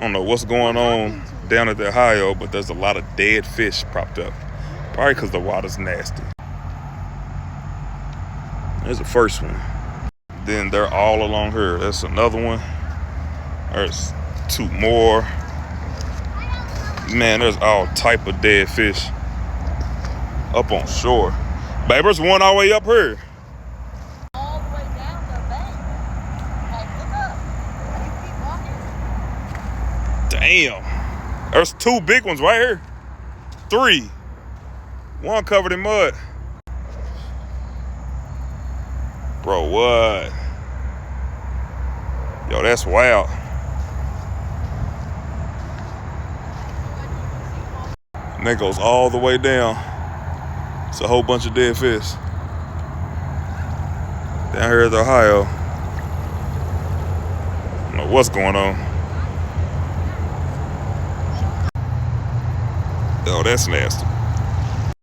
don't know what's going on down at the Ohio, but there's a lot of dead fish propped up. Probably because the water's nasty. There's the first one. Then they're all along here. That's another one. There's two more. Man, there's all type of dead fish up on shore. Babe, there's one all the way up here. All the way down the bank. Like, look up. You keep walking. Damn. There's two big ones right here. Three. One covered in mud. Bro, what? Yo, that's wild. And that goes all the way down. It's a whole bunch of dead fish. Down here at Ohio. I don't know what's going on. Oh, that's nasty.